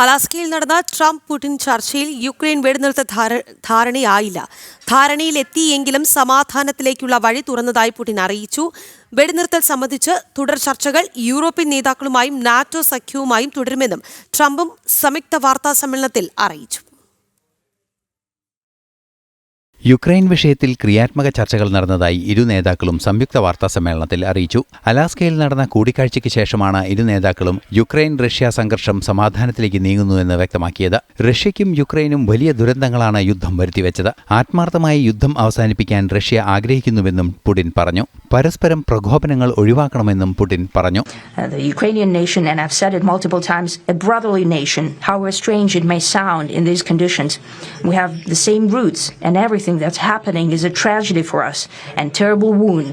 അലാസ്കയിൽ നടന്ന Trump Putin ചർച്ചയിൽ Ukraine വെടിനിർത്തൽ ധാരണയായില്ല. ധാരണയിലെത്തിയെങ്കിലും സമാധാനത്തിലേക്കുള്ള വഴി തുറന്നതായി പുടിൻ അറിയിച്ചു. വെടിനിർത്തൽ സംബന്ധിച്ച് തുടർ ചർച്ചകൾ യൂറോപ്യൻ നേതാക്കളുമായും നാറ്റോ സഖ്യവുമായും തുടരുമെന്നും ട്രംപും സംയുക്ത വാർത്താ സമ്മേളനത്തിൽ അറിയിച്ചു. യുക്രൈൻ വിഷയത്തിൽ ക്രിയാത്മക ചർച്ചകൾ നടന്നതായി ഇരു നേതാക്കളും സംയുക്ത വാർത്താ സമ്മേളനത്തിൽ അറിയിച്ചു. അലാസ്കയിൽ നടന്ന കൂടിക്കാഴ്ചയ്ക്ക് ശേഷമാണ് ഇരു നേതാക്കളും യുക്രൈൻ റഷ്യ സംഘർഷം സമാധാനത്തിലേക്ക് നീങ്ങുന്നുവെന്ന് വ്യക്തമാക്കിയത്. റഷ്യയ്ക്കും യുക്രൈനും വലിയ ദുരന്തങ്ങളാണ് യുദ്ധം വരുത്തിവെച്ചത്. ആത്മാർത്ഥമായി യുദ്ധം അവസാനിപ്പിക്കാൻ റഷ്യ ആഗ്രഹിക്കുന്നുവെന്നും പുടിൻ പറഞ്ഞു. പരസ്പരം പ്രകോപനങ്ങൾ ഒഴിവാക്കണമെന്നും പുടിൻ പറഞ്ഞു. The Ukrainian nation, and I've said it multiple times, a brotherly nation, however strange it may sound in these conditions. We have the same roots, and everything that's happening is a tragedy for us and terrible wound.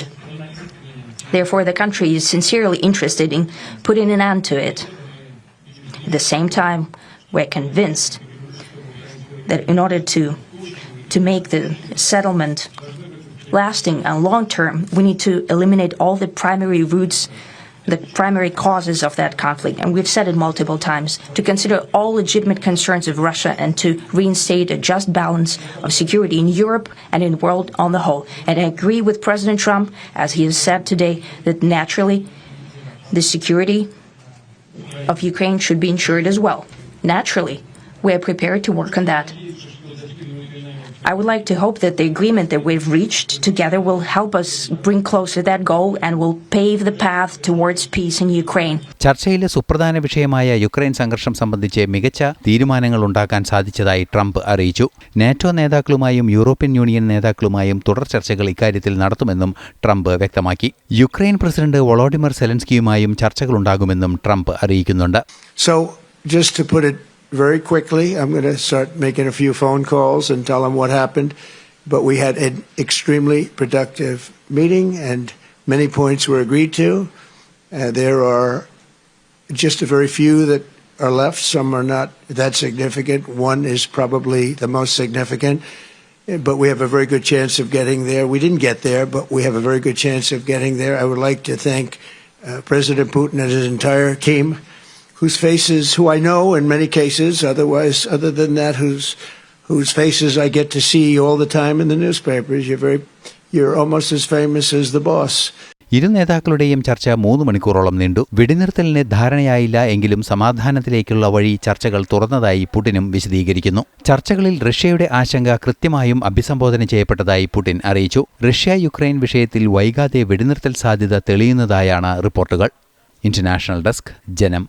Therefore, the country is sincerely interested in putting an end to it. At the same time, we're convinced that in order to make the settlement lasting and long term, we need to eliminate all the primary roots, the primary causes of that conflict. And we've said it multiple times, to consider all legitimate concerns of Russia and to reinstate a just balance of security in Europe and in the world on the whole. And I agree with President Trump, as he has said today, that naturally the security of Ukraine should be ensured as well. Naturally, we are prepared to work on that. I would like to hope that the agreement that we've reached together will help us bring closer that goal and will pave the path towards peace in Ukraine. ചർച്ചയിലെ സുപ്രധാന വിഷയമായ Ukraine സംഘർഷം സംബന്ധിച്ച് മികച്ച തീരുമാനങ്ങൾ ഉണ്ടാക്കാൻ സാധിച്ചതായി Trump അറിയിച്ചു. NATO നേതാക്കളുമായും European union നേതാക്കളുമായും തുടർ ചർച്ചകൾ ഇക്കാര്യത്തിൽ നടത്തുമെന്നും ട്രംപ് വ്യക്തമാക്കി. യുക്രൈൻ പ്രസിഡന്റ് വോളോഡിമർ സെലൻസ്കിയുമായും ചർച്ചകളുണ്ടാകുമെന്നും ട്രംപ് അറിയിക്കുന്നുണ്ട്. So, just to put it very quickly, I'm going to start making a few phone calls and tell them what happened. But we had an extremely productive meeting and many points were agreed to. There are just a very few that are left. Some are not that significant. One is probably the most significant. But we have a very good chance of getting there. We didn't get there, but we have a very good chance of getting there. I would like to thank President Putin and his entire team, whose faces, who I know in many cases, other than that, whose faces I get to see all the time in the newspapers. You're almost as famous as the boss. ഇരു നേതാക്കളുടെയും ചർച്ച 3 മണിക്കൂറോളം നീണ്ടു. വെടിനിർത്തലിന് ധാരണയായില്ല എങ്കിലും സമാധാനത്തിലേക്കുള്ള വഴി ചർച്ചകൾ തുറന്നതായി പുടിനും വിശദീകരിക്കുന്നു. ചർച്ചകളിൽ റഷ്യയുടെ ആശങ്ക കൃത്യമായും അഭിസംബോധന ചെയ്യപ്പെട്ടതായി പുടിൻ അറിയിച്ചു. റഷ്യ യുക്രൈൻ വിഷയത്തിൽ വൈകാതെ വെടിനിർത്തൽ സാധ്യത തെളിയുന്നതായാണ് റിപ്പോർട്ടുകൾ. ഇന്റർനാഷണൽ ഡെസ്ക്, ജനം.